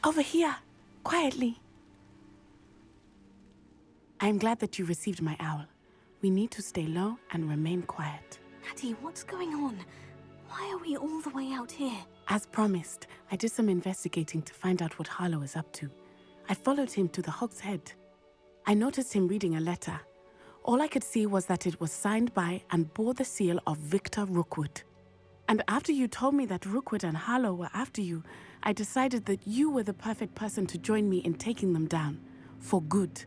Over here, quietly. I am glad that you received my owl. We need to stay low and remain quiet. Natty, what's going on? Why are we all the way out here? As promised, I did some investigating to find out what Harlow is up to. I followed him to the Hog's Head. I noticed him reading a letter. All I could see was that it was signed by and bore the seal of Victor Rookwood. And after you told me that Rookwood and Harlow were after you, I decided that you were the perfect person to join me in taking them down. For good.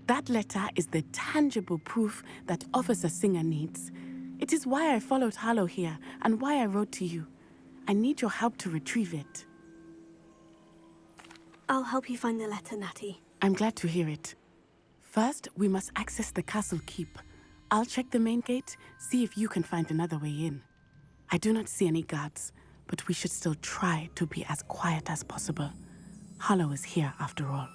That letter is the tangible proof that Officer Singer needs. It is why I followed Harlow here and why I wrote to you. I need your help to retrieve it. I'll help you find the letter, Natty. I'm glad to hear it. First, we must access the castle keep. I'll check the main gate, see if you can find another way in. I do not see any guards, but we should still try to be as quiet as possible. Harlow is here after all.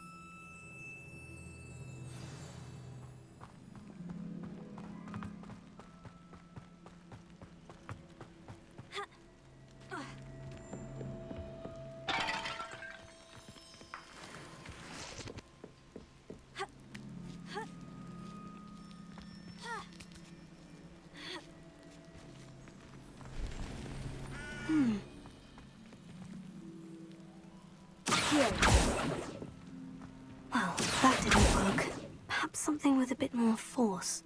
Well, that didn't work. Perhaps something with a bit more force.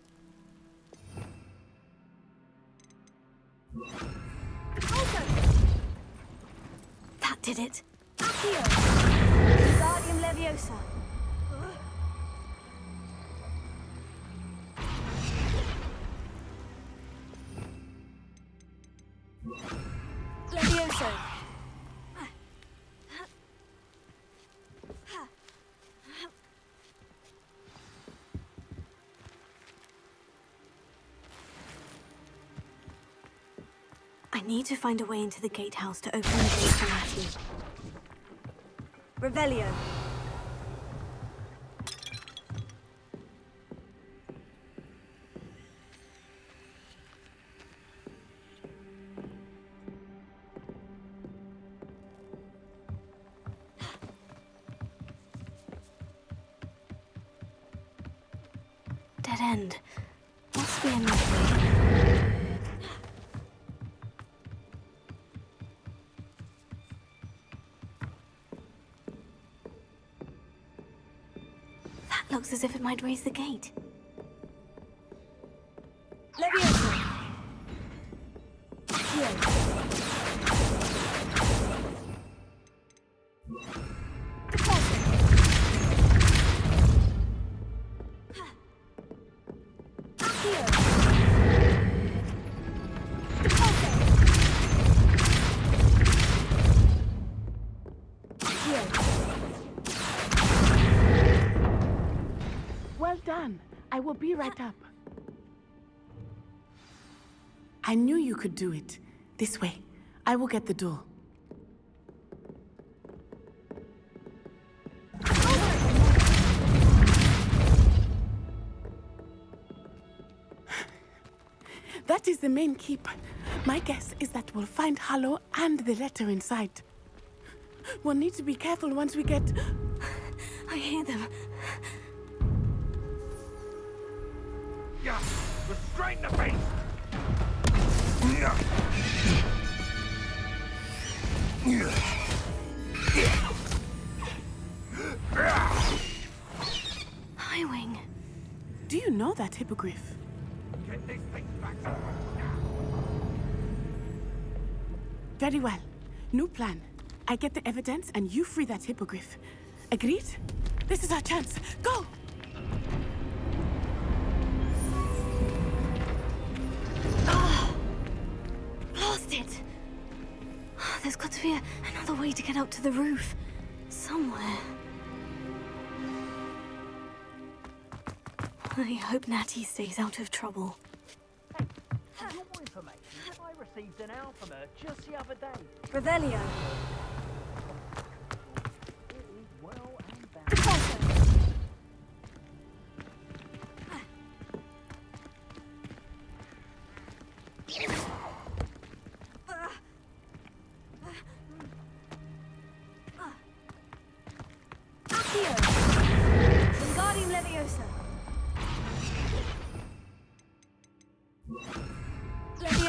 That did it. Accio! Wingardium Leviosa. Leviosa. I need to find a way into the gatehouse to open the gate for Natty. Revelio. Dead end. Must be another way. That looks as if it might raise the gate. Leviosa. Accio. Well done. I will be right up. I knew you could do it. This way. I will get the door. That is the main keep. My guess is that we'll find Harlow and the letter inside. We'll need to be careful once we get... I hear them. Yeah, restrain the beast! Highwing. Do you know that hippogriff? Get this thing back to now! Very well. New plan. I get the evidence and you free that hippogriff. Agreed? This is our chance. Go! Lost it! There's got to be another way to get up to the roof. Somewhere. I hope Natty stays out of trouble. Hey, for your information, I received an owl from her just the other day. Revelio. It is well and bad.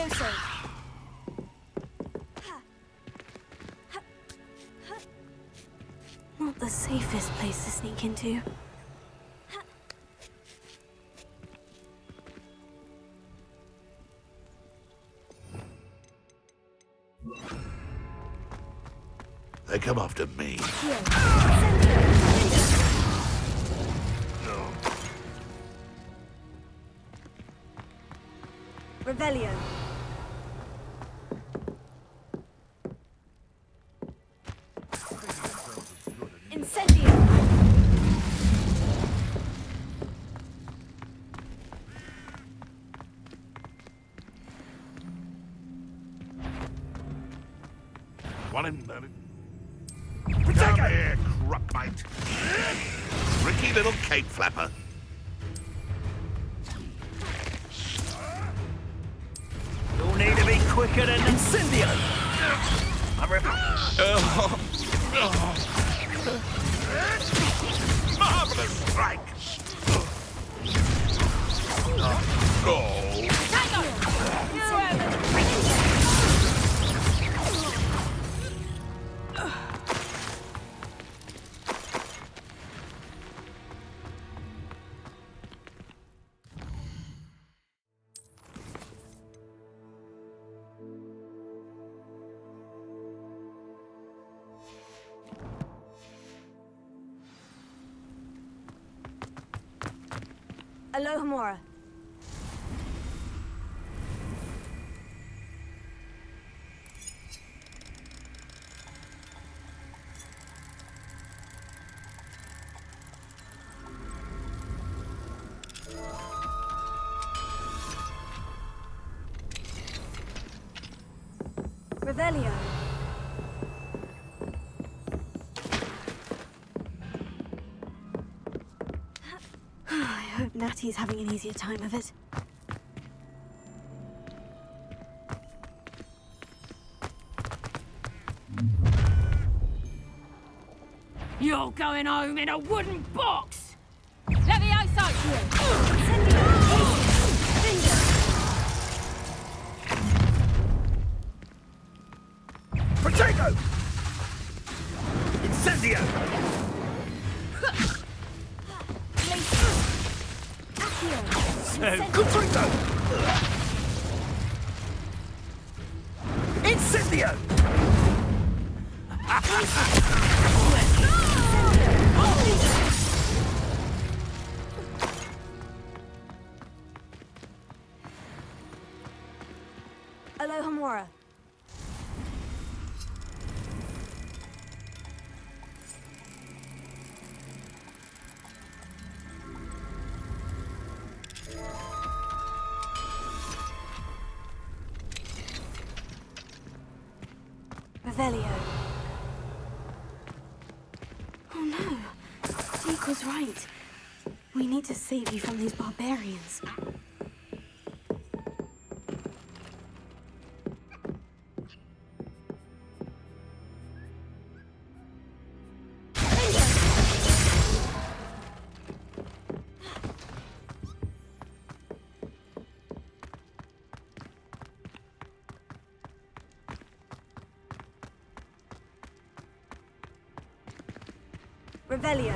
Levioso. Not the safest place to sneak into. They come after me. Revelio. Incendio. Want him? Come here, crupmate. Tricky little cake flapper. You'll need to be quicker than Incendio. Marvelous strike. Oh. Alohomora. Revelio. I hope Natty's having an easier time of it. You're going home in a wooden box! Levioso! Potato! Incendio! Confrito! Incendio! Alohomora. Revelio. Oh no. Zeke was right. We need to save you from these barbarians. Revelio.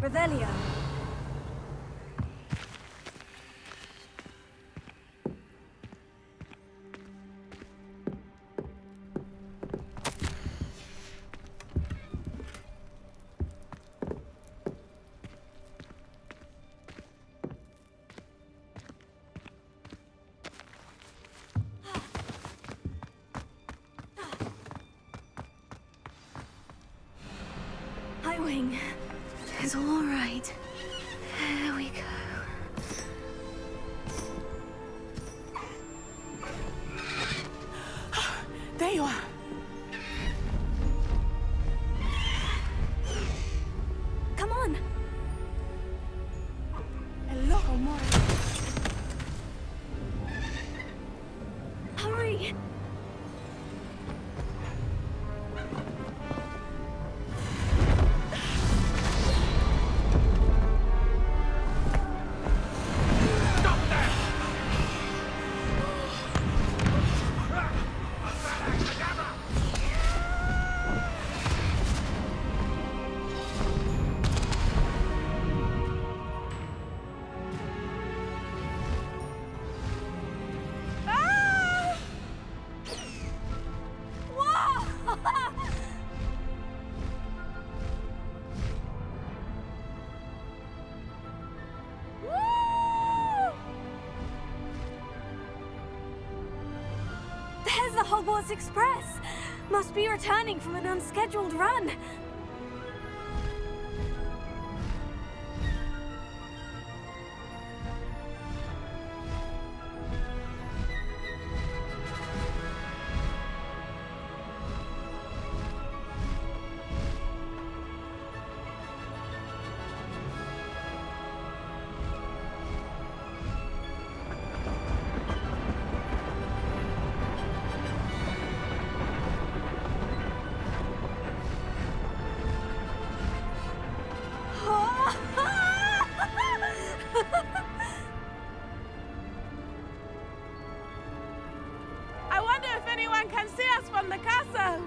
Revelio. Wing. It's all right. There we go. There you are. Come on. Hello, Mora. There's the Hogwarts Express! Must be returning from an unscheduled run. I wonder if anyone can see us from the castle.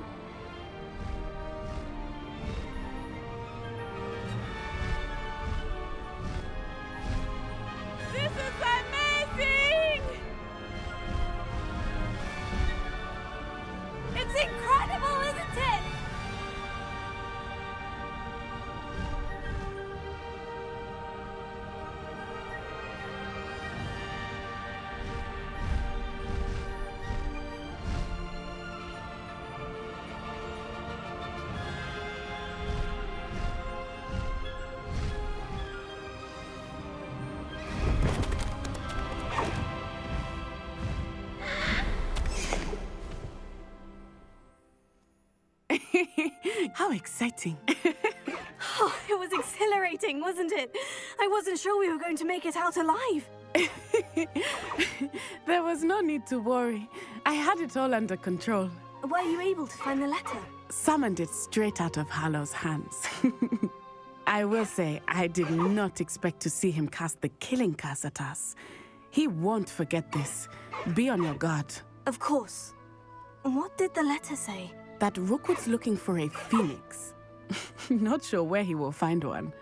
This is amazing! It's incredible, isn't it? How exciting. Oh, it was exhilarating, wasn't it? I wasn't sure we were going to make it out alive. There was no need to worry. I had it all under control. Were you able to find the letter? Summoned it straight out of Hallow's hands. I will say, I did not expect to see him cast the killing curse at us. He won't forget this. Be on your guard. Of course. What did the letter say? That Rookwood's looking for a phoenix. Not sure where he will find one.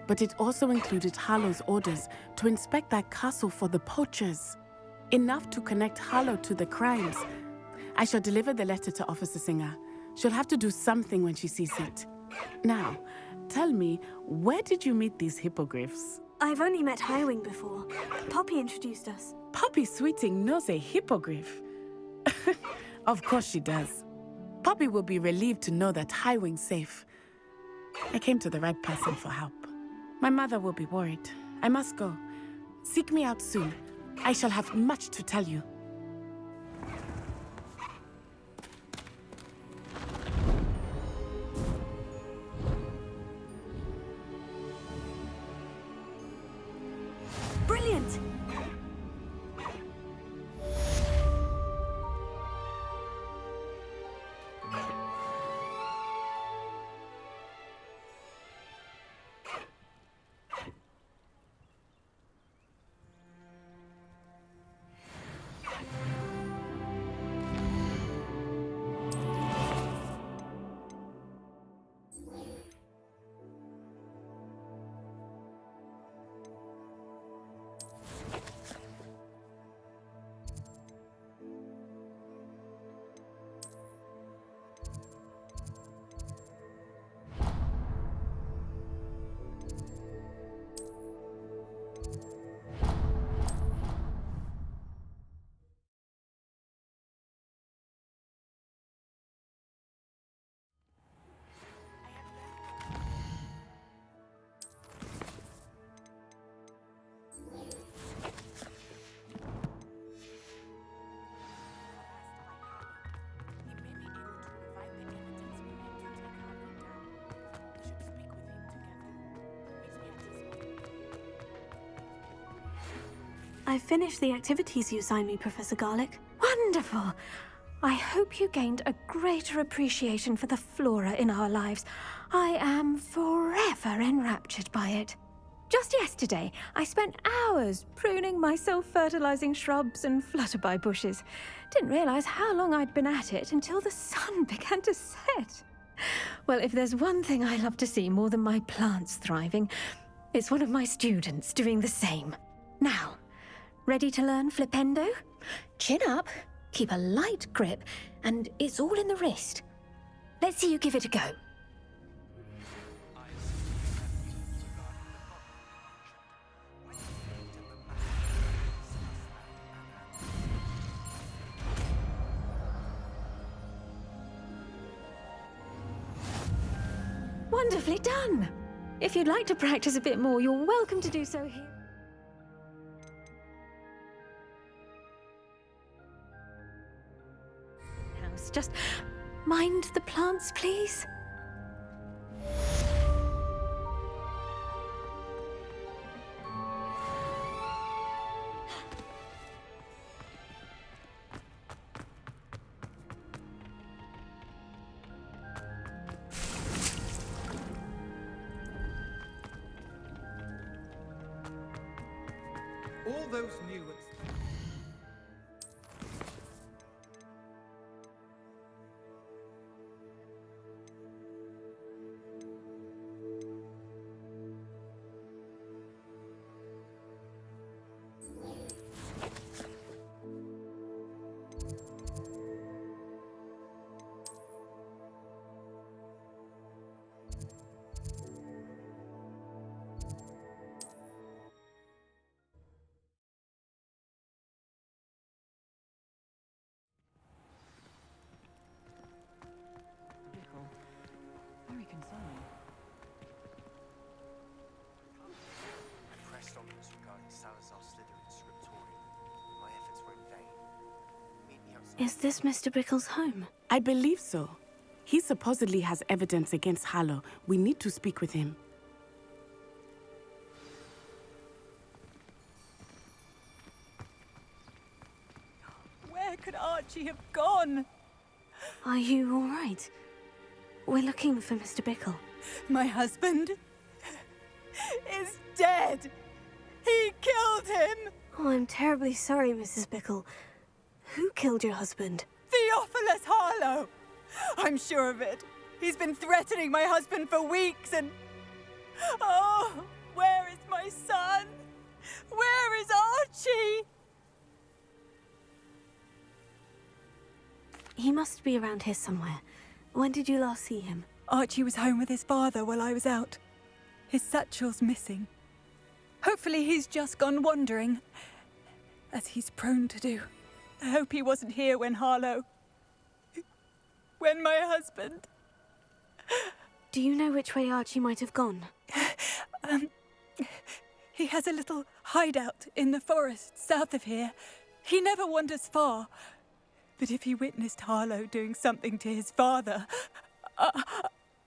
But it also included Hallow's orders to inspect that castle for the poachers. Enough to connect Hallow to the crimes. I shall deliver the letter to Officer Singer. She'll have to do something when she sees it. Now, tell me, where did you meet these hippogriffs? I've only met Highwing before. Poppy introduced us. Poppy Sweeting knows a hippogriff. Of course she does. Poppy will be relieved to know that Highwing's safe. I came to the right person for help. My mother will be worried. I must go. Seek me out soon. I shall have much to tell you. Brilliant! I finished the activities you assigned me, Professor Garlick. Wonderful! I hope you gained a greater appreciation for the flora in our lives. I am forever enraptured by it. Just yesterday, I spent hours pruning my self-fertilizing shrubs and flutterby bushes. Didn't realize how long I'd been at it until the sun began to set. Well, if there's one thing I love to see more than my plants thriving, it's one of my students doing the same. Now, ready to learn flipendo? Chin up, keep a light grip, and it's all in the wrist. Let's see you give it a go. Wonderfully done! If you'd like to practice a bit more, you're welcome to do so here. House, just mind the plants, please. All those new Very concerning. Pressed onwards regarding Salazar Slytherin's scriptorium. My efforts were in vain. Meet me outside. Is this Mr. Brickle's home? I believe so. He supposedly has evidence against Harlow. We need to speak with him. Where could Archie have gone? Are you all right? We're looking for Mr. Bickle. My husband is dead. He killed him. Oh, I'm terribly sorry, Mrs. Bickle. Who killed your husband? Theophilus Harlow. I'm sure of it. He's been threatening my husband for weeks and... Oh, where is my son? Where is Archie? He must be around here somewhere. When did you last see him? Archie was home with his father while I was out. His satchel's missing. Hopefully he's just gone wandering, as he's prone to do. I hope he wasn't here when Harlow... when my husband... Do you know which way Archie might have gone? He has a little hideout in the forest south of here. He never wanders far. But if he witnessed Harlow doing something to his father,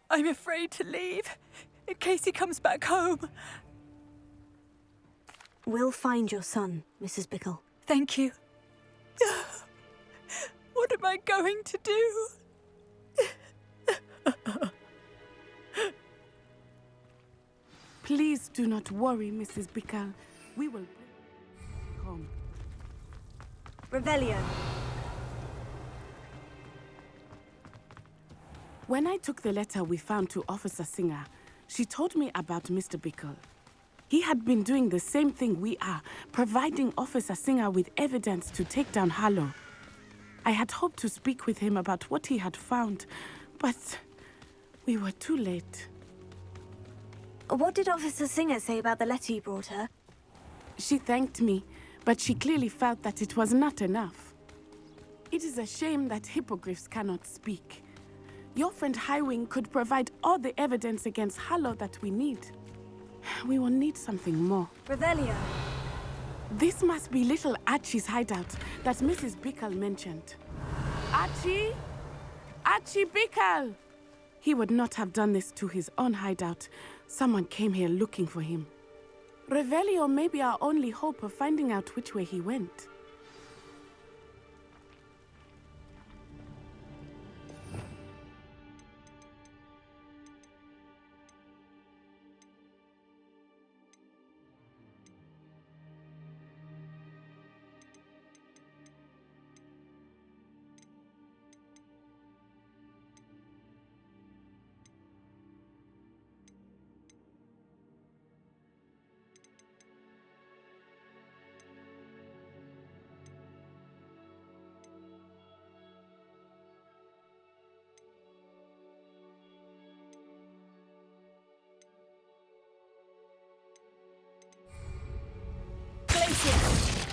I'm afraid to leave, in case he comes back home. We'll find your son, Mrs. Bickle. Thank you. What am I going to do? Please do not worry, Mrs. Bickle. We will bring you home. Revelio. When I took the letter we found to Officer Singer, she told me about Mr. Bickle. He had been doing the same thing we are, providing Officer Singer with evidence to take down Harlow. I had hoped to speak with him about what he had found, but we were too late. What did Officer Singer say about the letter you brought her? She thanked me, but she clearly felt that it was not enough. It is a shame that hippogriffs cannot speak. Your friend Highwing could provide all the evidence against Harlow that we need. We will need something more. Revelio. This must be little Archie's hideout that Mrs. Bickle mentioned. Archie? Archie Bickle! He would not have done this to his own hideout. Someone came here looking for him. Revelio may be our only hope of finding out which way he went.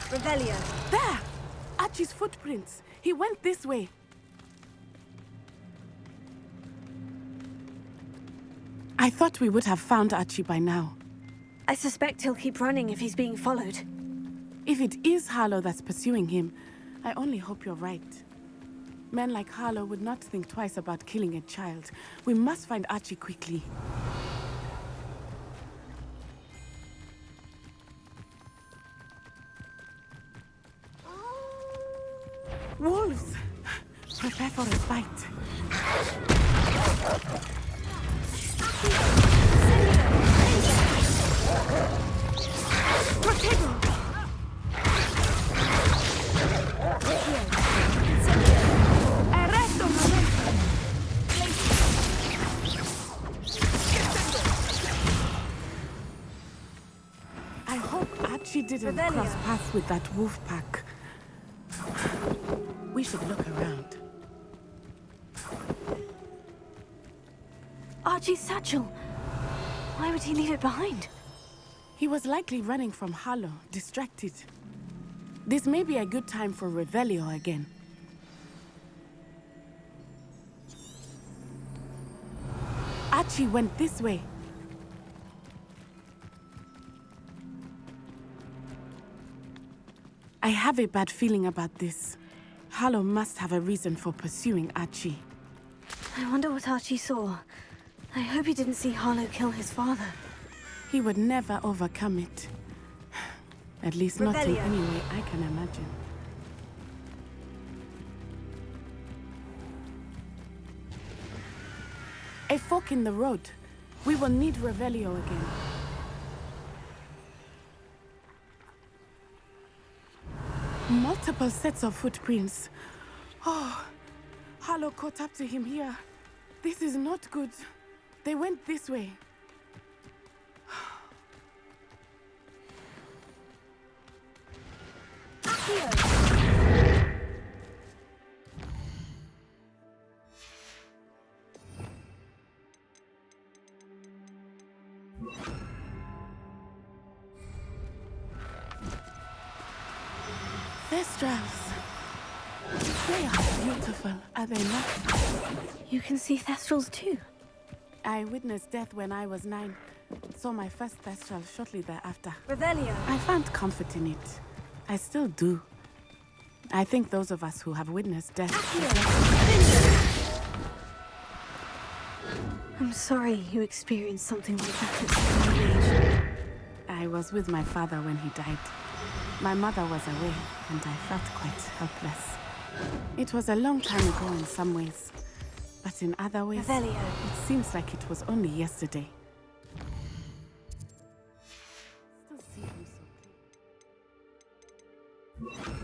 Revelio. There! Archie's footprints. He went this way. I thought we would have found Archie by now. I suspect he'll keep running if he's being followed. If it is Harlow that's pursuing him, I only hope you're right. Men like Harlow would not think twice about killing a child. We must find Archie quickly. Wolves! Prepare for a fight. I hope Archie didn't cross paths with that wolf pack. We should look around. Archie's satchel. Why would he leave it behind? He was likely running from Harlow, distracted. This may be a good time for Revelio again. Archie went this way. I have a bad feeling about this. Harlow must have a reason for pursuing Archie. I wonder what Archie saw. I hope he didn't see Harlow kill his father. He would never overcome it. At least not in Revelio. any way I can imagine. A fork in the road. We will need Revelio again. Multiple sets of footprints. Oh, Harlow caught up to him here. This is not good. They went this way. Thestrals. They are beautiful, are they not? You can see Thestrals too. I witnessed death when I was 9. Saw my first Thestral shortly thereafter. Revelio. I found comfort in it. I still do. I think those of us who have witnessed death... I'm sorry you experienced something like that at such a young age. I was with my father when he died. My mother was away, and I felt quite helpless. It was a long time ago in some ways, but in other ways, Revelio. it seems like it was only yesterday. Still see him so clear.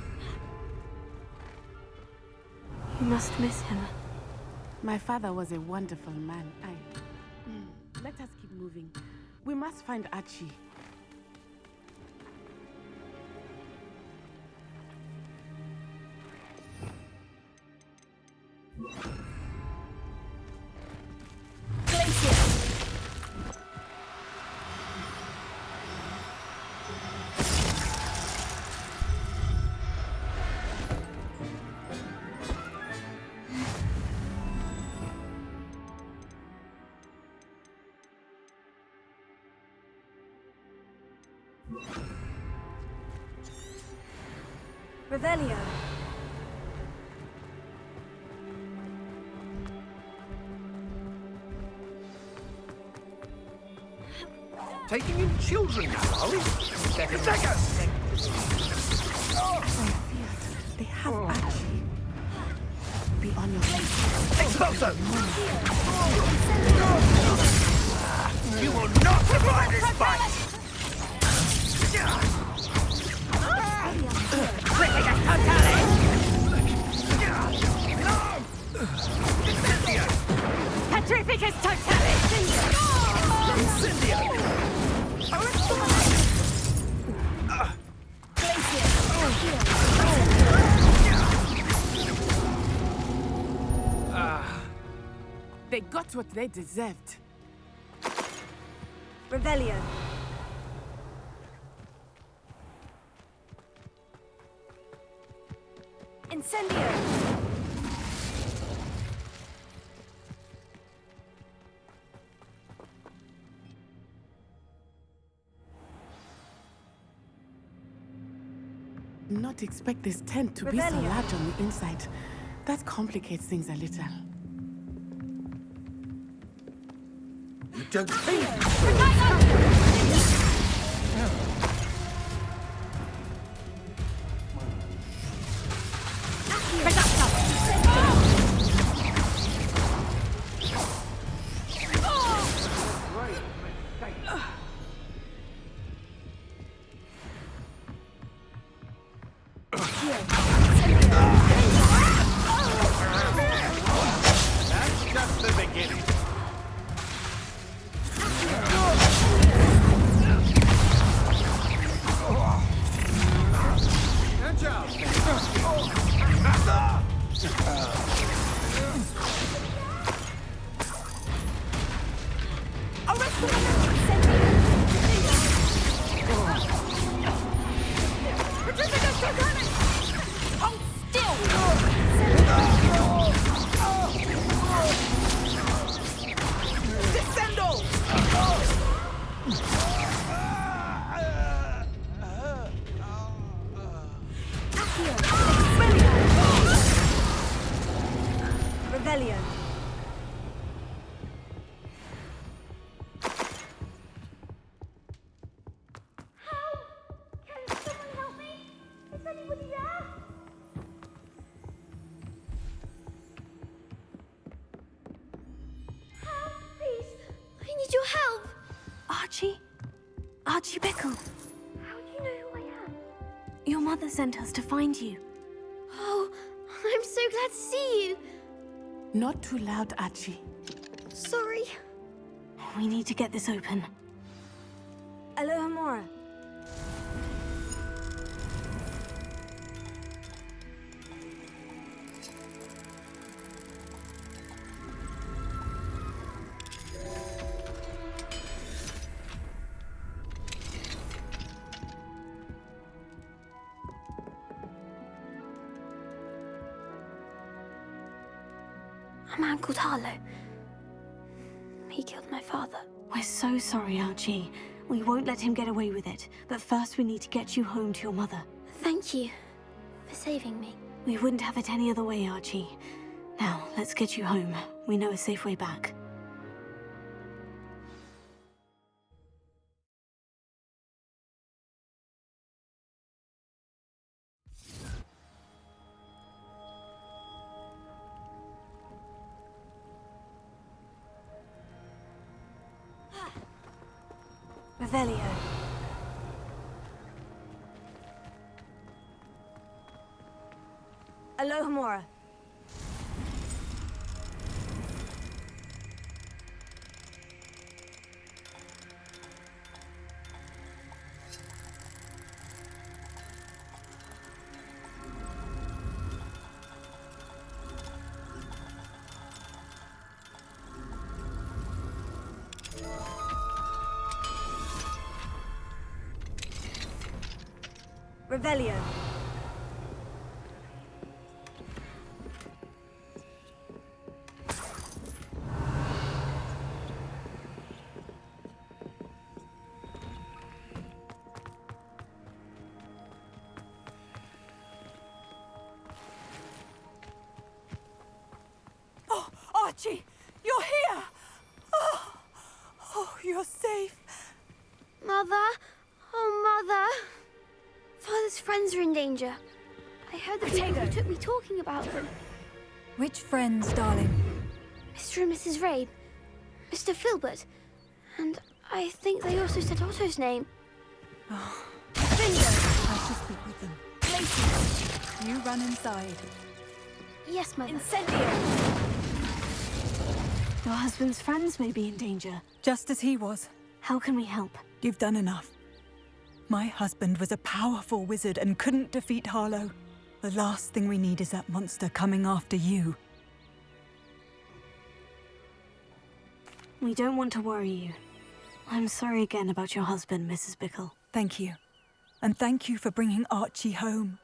You must miss him. My father was a wonderful man. Let us keep moving. We must find Archie. Revelio. Taking in children now, are we? Second. They have Archie. Be on your way. Exploso! You will not survive this fight! Petrificus totalis! Incendio! They got what they deserved. Revelio. Incendio. not expect this tent to be so large on the inside. That complicates things a little. You don't think... That's just the beginning. Archie Bickle. How do you know who I am? Your mother sent us to find you. Oh, I'm so glad to see you. Not too loud, Archie. Sorry. We need to get this open. Aloha Mora. A man called Harlow. He killed my father. We're so sorry, Archie. We won't let him get away with it. But first we need to get you home to your mother. Thank you for saving me. We wouldn't have it any other way, Archie. Now, let's get you home. We know a safe way back. Revelio. Aloha Mora. Revelio. Oh, Archie, you're here! Oh, you're safe. Mother? Oh, Mother. Father's friends are in danger. I heard the people who took me talking about them. Which friends, darling? Mr. and Mrs. Rabe, Mr. Filbert, and I think they also said Otto's name. Oh. Bingo! I should speak with them. Lacey, you run inside. Yes, Mother. Incendio! Your husband's friends may be in danger. Just as he was. How can we help? You've done enough. My husband was a powerful wizard and couldn't defeat Harlow. The last thing we need is that monster coming after you. We don't want to worry you. I'm sorry again about your husband, Mrs. Bickle. Thank you. And thank you for bringing Archie home.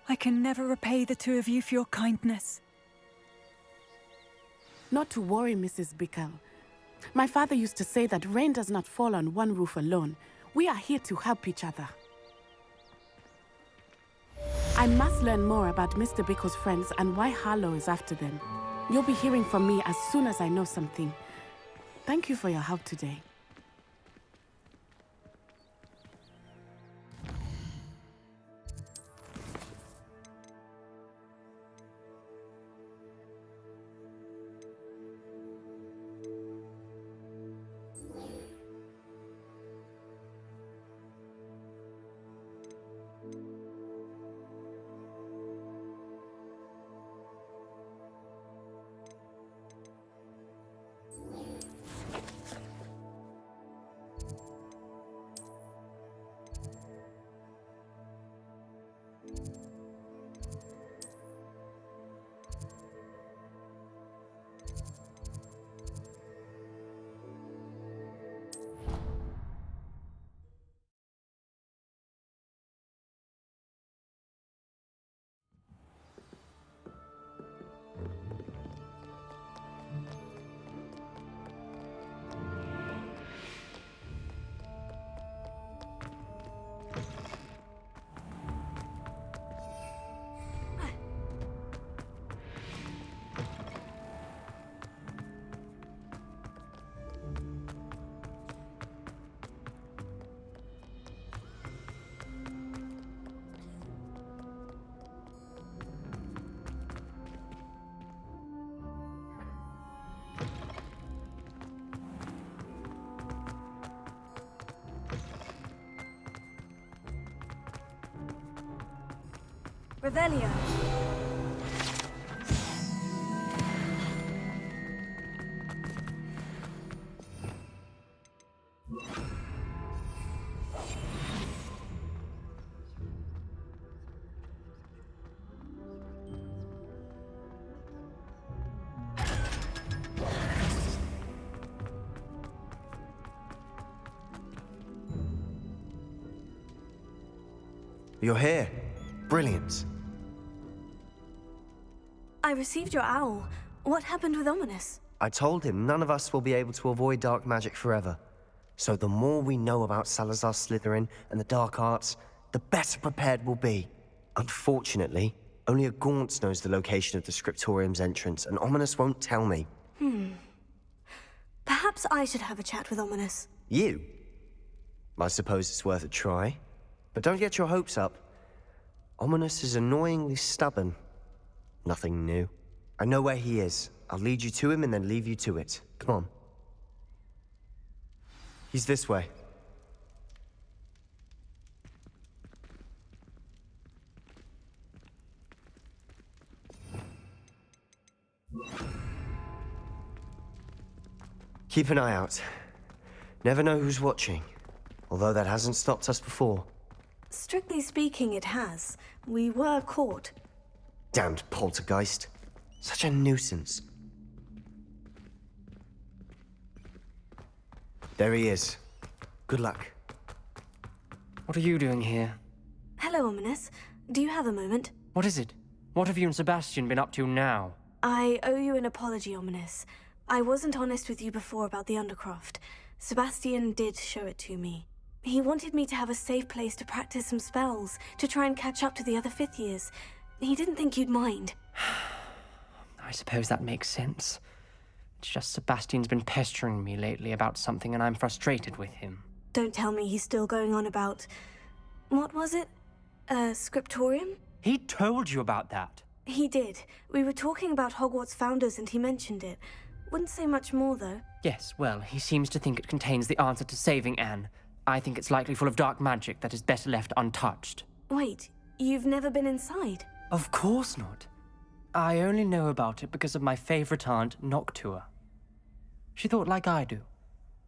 I can never repay the two of you for your kindness. Not to worry, Mrs. Bickle. My father used to say that rain does not fall on one roof alone. We are here to help each other. I must learn more about Mr. Bickle's friends and why Harlow is after them. You'll be hearing from me as soon as I know something. Thank you for your help today. Revelio. You're here. Brilliant. I received your owl. What happened with Ominous? I told him none of us will be able to avoid dark magic forever. So the more we know about Salazar Slytherin and the dark arts, the better prepared we'll be. Unfortunately, only a Gaunt knows the location of the Scriptorium's entrance, and Ominous won't tell me. Perhaps I should have a chat with Ominous. You? I suppose it's worth a try. But don't get your hopes up. Ominous is annoyingly stubborn. Nothing new. I know where he is. I'll lead you to him and then leave you to it. Come on. He's this way. Keep an eye out. Never know who's watching. Although that hasn't stopped us before. Strictly speaking, it has. We were caught. Damned poltergeist. Such a nuisance. There he is. Good luck. What are you doing here? Hello, Ominous. Do you have a moment? What is it? What have you and Sebastian been up to now? I owe you an apology, Ominous. I wasn't honest with you before about the Undercroft. Sebastian did show it to me. He wanted me to have a safe place to practice some spells, to try and catch up to the other fifth years. He didn't think you'd mind. I suppose that makes sense. It's just Sebastian's been pestering me lately about something and I'm frustrated with him. Don't tell me he's still going on about... What was it? Scriptorium? He told you about that? He did. We were talking about Hogwarts founders and he mentioned it. Wouldn't say much more, though. Yes, well, he seems to think it contains the answer to saving Anne. I think it's likely full of dark magic that is better left untouched. Wait, you've never been inside? Of course not. I only know about it because of my favorite aunt, Noctua. She thought like I do.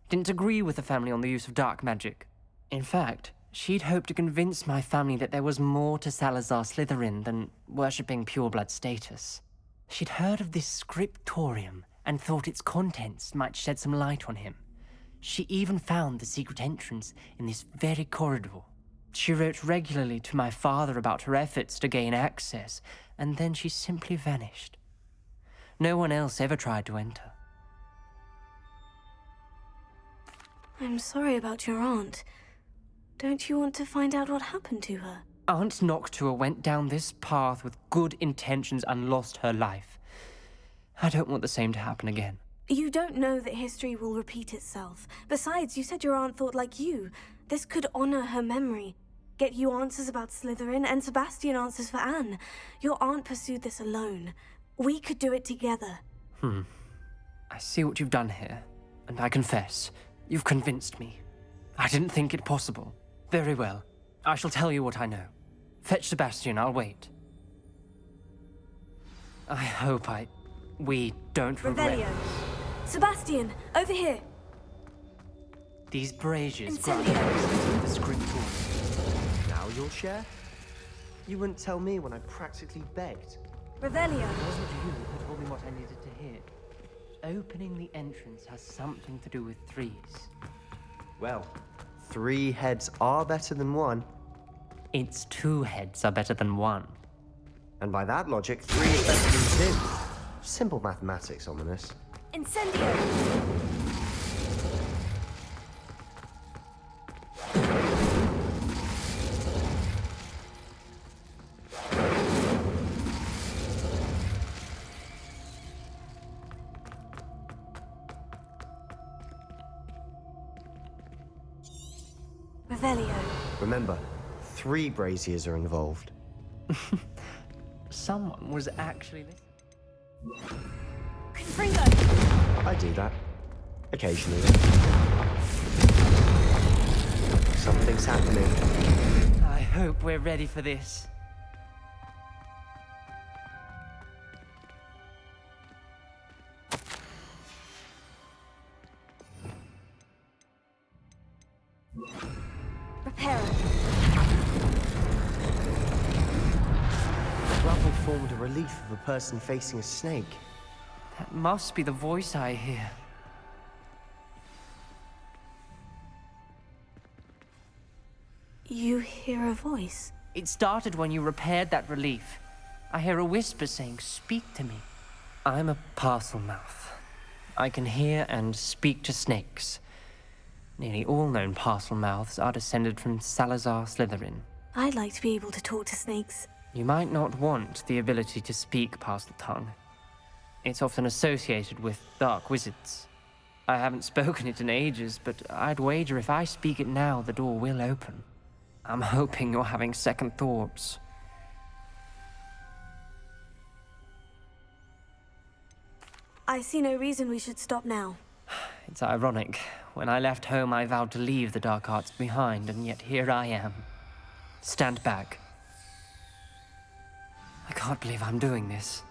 Didn't agree with the family on the use of dark magic. In fact, she'd hoped to convince my family that there was more to Salazar Slytherin than worshipping pureblood status. She'd heard of this scriptorium and thought its contents might shed some light on him. She even found the secret entrance in this very corridor. She wrote regularly to my father about her efforts to gain access, and then she simply vanished. No one else ever tried to enter. I'm sorry about your aunt. Don't you want to find out what happened to her? Aunt Noctua went down this path with good intentions and lost her life. I don't want the same to happen again. You don't know that history will repeat itself. Besides, you said your aunt thought like you. This could honor her memory. Get you answers about Slytherin, and Sebastian answers for Anne. Your aunt pursued this alone. We could do it together. I see what you've done here, and I confess, you've convinced me. I didn't think it possible. Very well. I shall tell you what I know. Fetch Sebastian, I'll wait. I hope we don't regret... Revelio. Sebastian, over here. These braziers Incendio. grant the scripture. Now you'll share? You wouldn't tell me when I practically begged. Revelio. It wasn't you who told me what I needed to hear. Opening the entrance has something to do with threes. Well, 3 heads are better than 1. It's 2 heads are better than 1. And by that logic, 3 is better than 2. Simple mathematics, Ominous. Incendio. Revelio. Remember, 3 braziers are involved. Someone was actually listening. Confringo. I do that. Occasionally. Something's happening. I hope we're ready for this. Prepare. The rubble formed a relief of a person facing a snake. That must be the voice I hear. You hear a voice. It started when you repaired that relief. I hear a whisper saying, "Speak to me." I'm a parcel mouth. I can hear and speak to snakes. Nearly all known parcel mouths are descended from Salazar Slytherin. I'd like to be able to talk to snakes. You might not want the ability to speak parcel tongue. It's often associated with dark wizards. I haven't spoken it in ages, but I'd wager if I speak it now, the door will open. I'm hoping you're having second thoughts. I see no reason we should stop now. It's ironic. When I left home, I vowed to leave the dark arts behind, and yet here I am. Stand back. I can't believe I'm doing this.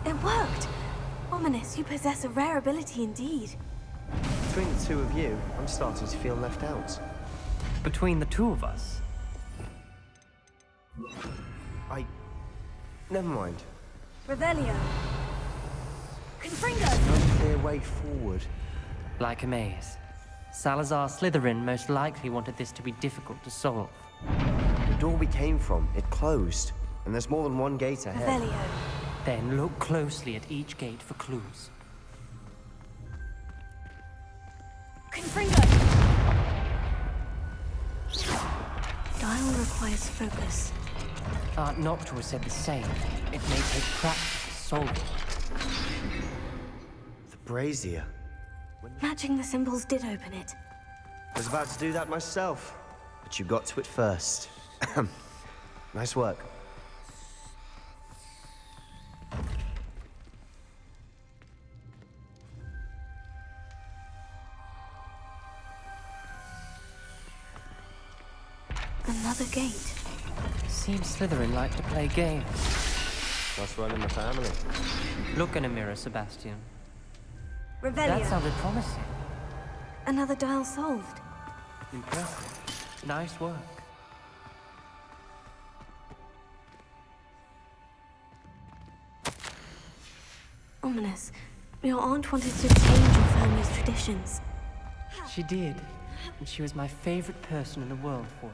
It worked! Ominous, you possess a rare ability indeed. Between the 2 of you, I'm starting to feel left out. Between the 2 of us? Never mind. Revelio. Confringo! No clear way forward. Like a maze. Salazar Slytherin most likely wanted this to be difficult to solve. The door we came from, it closed. And there's more than 1 gate ahead. Revelio. Then look closely at each gate for clues. Confringo! Dial requires focus. Aunt Noctua said the same. It may take practice to solve it. The brazier. Matching the symbols did open it. I was about to do that myself, but you got to it first. Nice work. Another gate. Seems Slytherin like to play games. That's right in the family. Look in a mirror, Sebastian. Revelio. That sounded promising. Another dial solved. Impressive. Nice work. Ominous. Your aunt wanted to change your family's traditions. She did. And she was my favorite person in the world for it.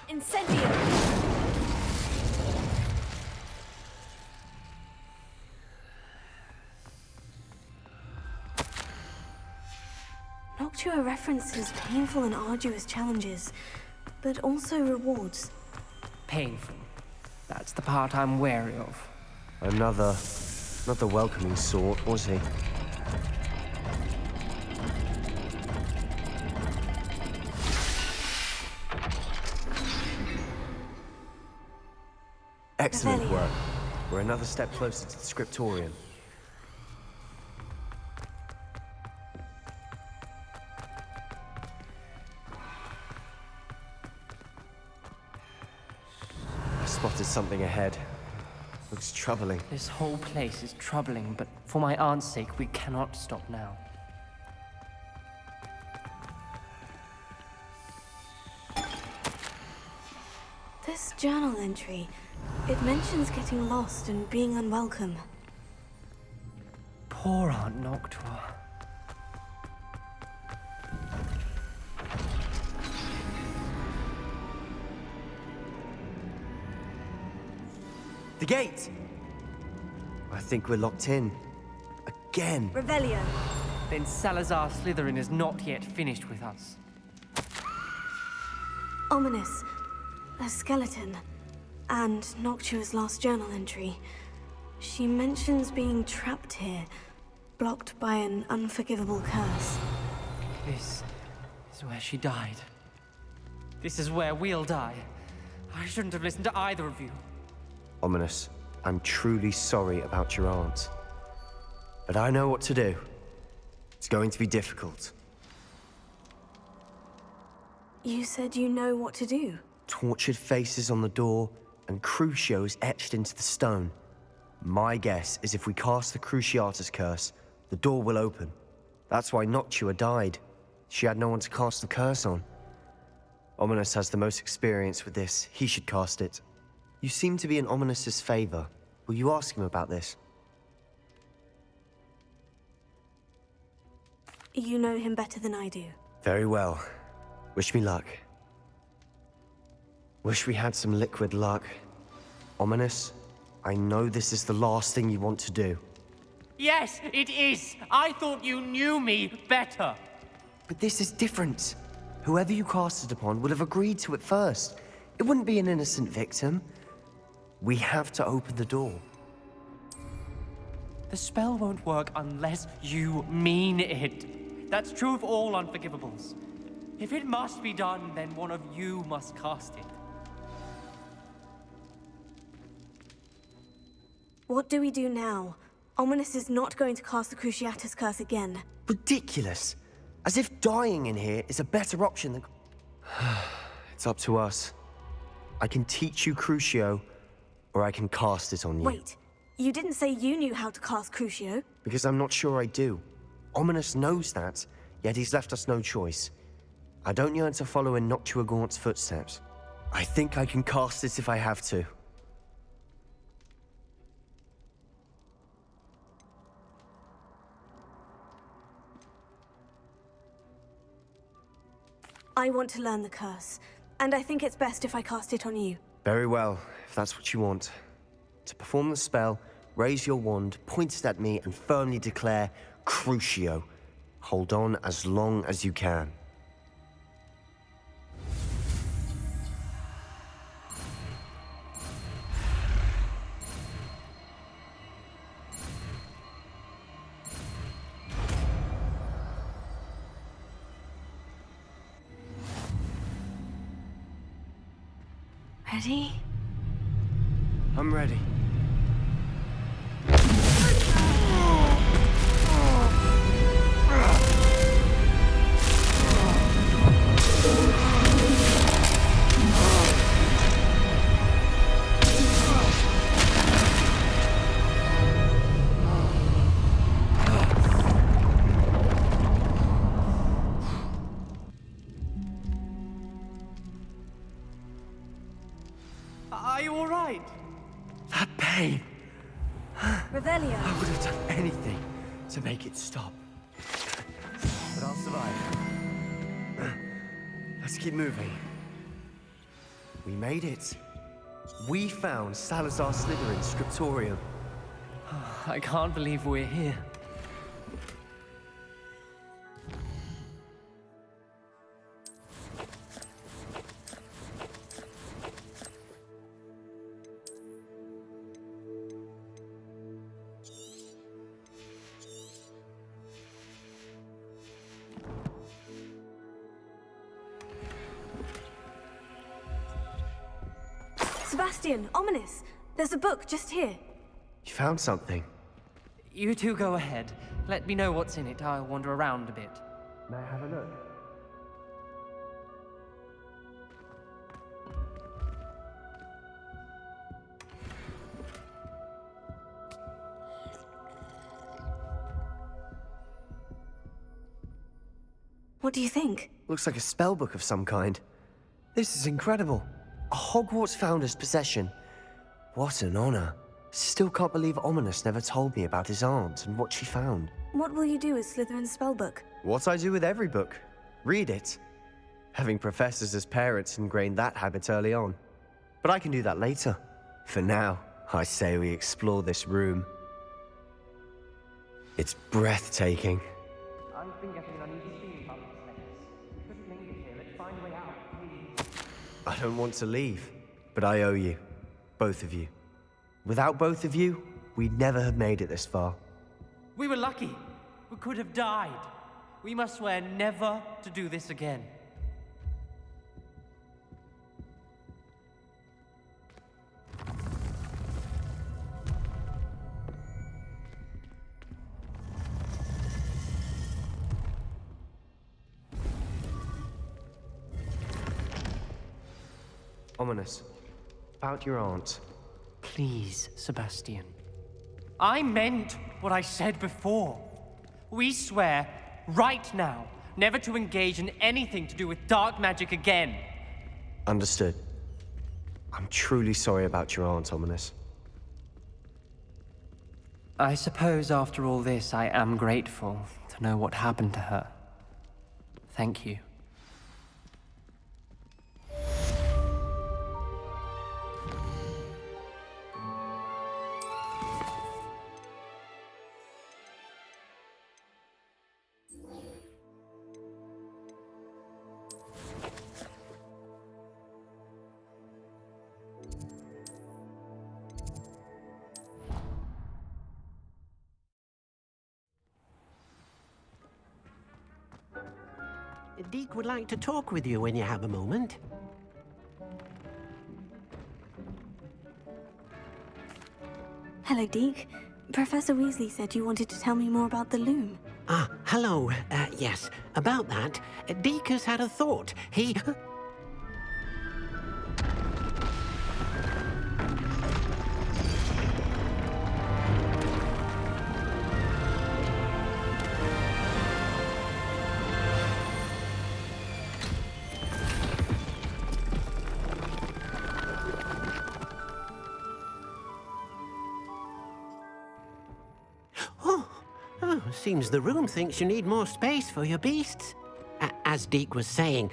Incendio! Noctua references painful and arduous challenges, but also rewards. Painful. That's the part I'm wary of. Another, not the welcoming sort, was he? Excellent work. We're another step closer to the scriptorium. I spotted something ahead. Looks troubling. This whole place is troubling, but for my aunt's sake, we cannot stop now. This journal entry, it mentions getting lost and being unwelcome. Poor Aunt Noctua. The gate! I think we're locked in. Again. Revelio. Then Salazar Slytherin is not yet finished with us. Ominous. A skeleton. And Noctua's last journal entry. She mentions being trapped here, blocked by an unforgivable curse. This is where she died. This is where we'll die. I shouldn't have listened to either of you. Ominous, I'm truly sorry about your aunt. But I know what to do. It's going to be difficult. You said you know what to do. Tortured faces on the door, and Crucios etched into the stone. My guess is if we cast the Cruciatus curse, the door will open. That's why Noctua died. She had no one to cast the curse on. Ominous has the most experience with this. He should cast it. You seem to be in Ominous's favor. Will you ask him about this? You know him better than I do. Very well. Wish me luck. Wish we had some liquid luck. Ominous, I know this is the last thing you want to do. Yes, it is! I thought you knew me better! But this is different. Whoever you cast it upon would have agreed to it first. It wouldn't be an innocent victim. We have to open the door. The spell won't work unless you mean it. That's true of all unforgivables. If it must be done, then one of you must cast it. What do we do now? Ominous is not going to cast the Cruciatus curse again. Ridiculous. As if dying in here is a better option than... It's up to us. I can teach you Crucio, or I can cast it on you. Wait, you didn't say you knew how to cast Crucio? Because I'm not sure I do. Ominous knows that, yet he's left us no choice. I don't yearn to follow in Noctua Gaunt's footsteps. I think I can cast it if I have to. I want to learn the curse, and I think it's best if I cast it on you. Very well, if that's what you want. To perform the spell, raise your wand, point it at me, and firmly declare, Crucio. Hold on as long as you can. Ready? I'm ready. Are you all right? That pain. Revelio. I would have done anything to make it stop. But I'll survive. Let's keep moving. We made it. We found Salazar Slytherin's scriptorium. I can't believe we're here. Sebastian, ominous. There's a book just here. You found something? You two go ahead. Let me know what's in it. I'll wander around a bit. May I have a look? What do you think? Looks like a spellbook of some kind. This is incredible. A Hogwarts founder's possession. What an honor. Still can't believe Ominous never told me about his aunt and what she found. What will you do with Slytherin's spellbook? What I do with every book. Read it. Having professors as parents ingrained that habit early on. But I can do that later. For now, I say we explore this room. It's breathtaking. I've been getting an uneasy feeling about this place. We couldn't linger here. Let's find a way out, please. I don't want to leave, but I owe you. Both of you. Without both of you, we'd never have made it this far. We were lucky. We could have died. We must swear never to do this again. Ominous. About your aunt. Please, Sebastian. I meant what I said before. We swear, right now, never to engage in anything to do with dark magic again. Understood. I'm truly sorry about your aunt, Ominous. I suppose after all this, I am grateful to know what happened to her. Thank you. Deke would like to talk with you when you have a moment. Hello, Deke. Professor Weasley said you wanted to tell me more about the loom. Ah, hello. Yes, about that. Deke has had a thought. He... Seems the room thinks you need more space for your beasts. As Deke was saying,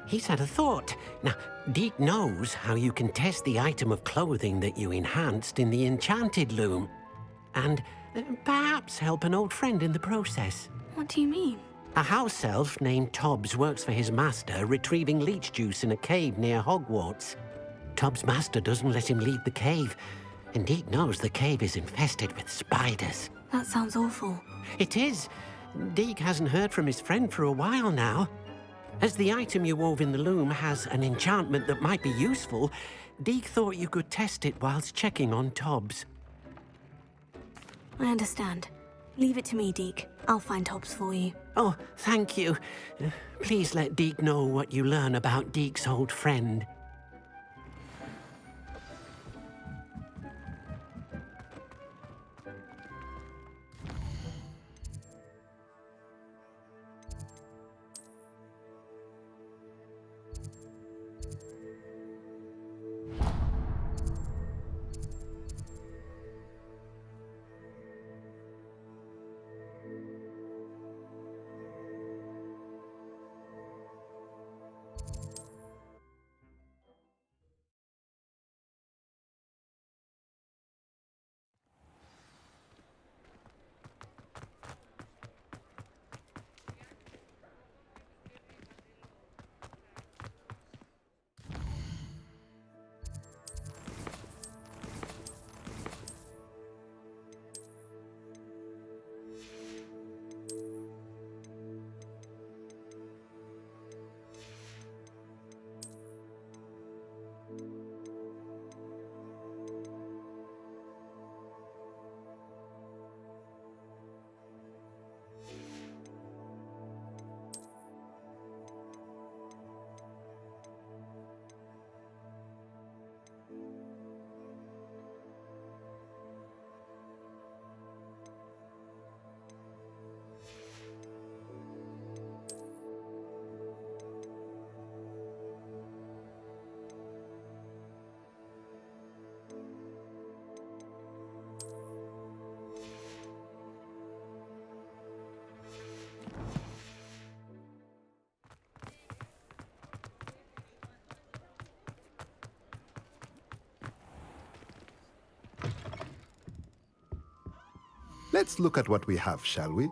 he's had a thought. Now, Deke knows how you can test the item of clothing that you enhanced in the enchanted loom. And perhaps help an old friend in the process. What do you mean? A house elf named Tobbs works for his master, retrieving leech juice in a cave near Hogwarts. Tobbs' master doesn't let him leave the cave, and Deke knows the cave is infested with spiders. That sounds awful. It is. Deke hasn't heard from his friend for a while now. As the item you wove in the loom has an enchantment that might be useful, Deke thought you could test it whilst checking on Tobbs. I understand. Leave it to me, Deke. I'll find Tobbs for you. Oh, thank you. Please let Deke know what you learn about Deke's old friend. Let's look at what we have, shall we?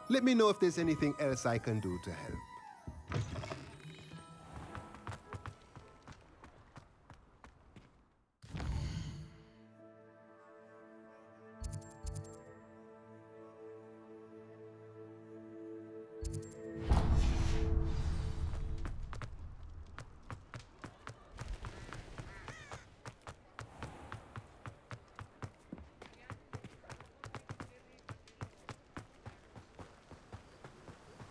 Let me know if there's anything else I can do to help.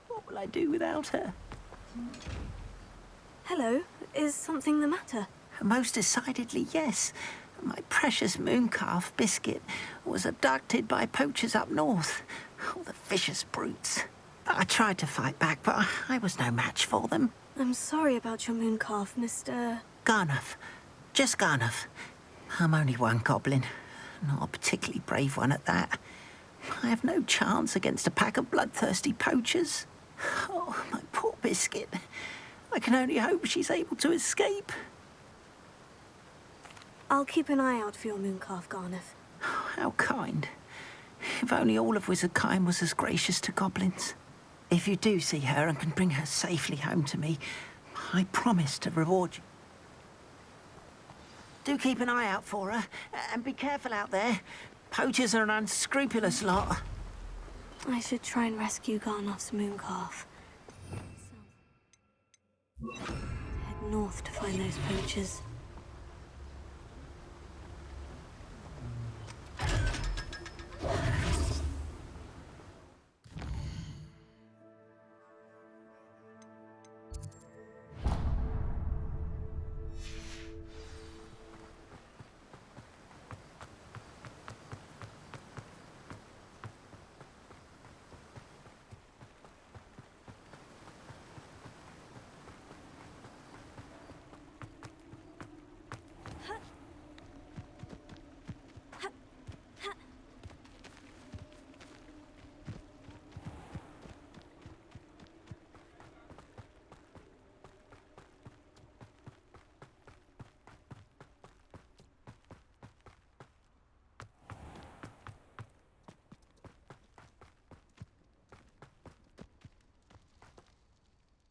What will I do without her? Hello, is something the matter? Most decidedly, yes. My precious mooncalf biscuit was abducted by poachers up north. Oh, the vicious brutes. I tried to fight back, but I was no match for them. I'm sorry about your mooncalf, Mr. Garnuff. Just Garnuff. I'm only one goblin. Not a particularly brave one at that. I have no chance against a pack of bloodthirsty poachers. Oh, my poor biscuit. I can only hope she's able to escape. I'll keep an eye out for your mooncalf, Garnuff. How kind. If only all of Wizardkind was as gracious to goblins. If you do see her and can bring her safely home to me, I promise to reward you. Do keep an eye out for her, and be careful out there. Poachers are an unscrupulous lot. I should try and rescue Garnuff's mooncalf. Head north to find those poachers.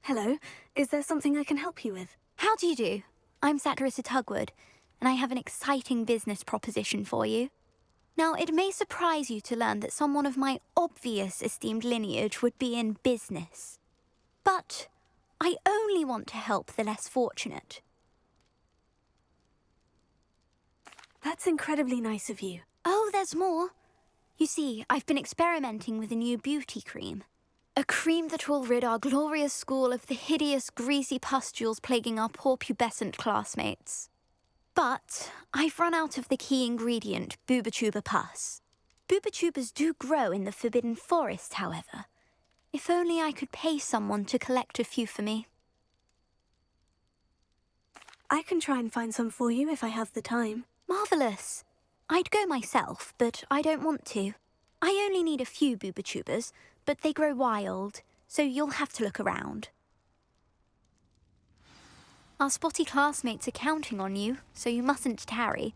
Hello, is there something I can help you with? How do you do? I'm Satirissa Tugwood, and I have an exciting business proposition for you. Now, it may surprise you to learn that someone of my obvious esteemed lineage would be in business. But I only want to help the less fortunate. That's incredibly nice of you. Oh, there's more. You see, I've been experimenting with a new beauty cream. A cream that will rid our glorious school of the hideous, greasy pustules plaguing our poor pubescent classmates. But I've run out of the key ingredient, booba-tuber pus. Booba-tubers do grow in the Forbidden Forest, however. If only I could pay someone to collect a few for me. I can try and find some for you if I have the time. Marvellous. I'd go myself, but I don't want to. I only need a few booba-tubers, but they grow wild, so you'll have to look around. Our spotty classmates are counting on you, so you mustn't tarry.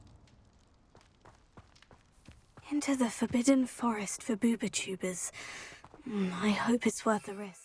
Into the Forbidden Forest for booba-tubers. I hope it's worth the risk.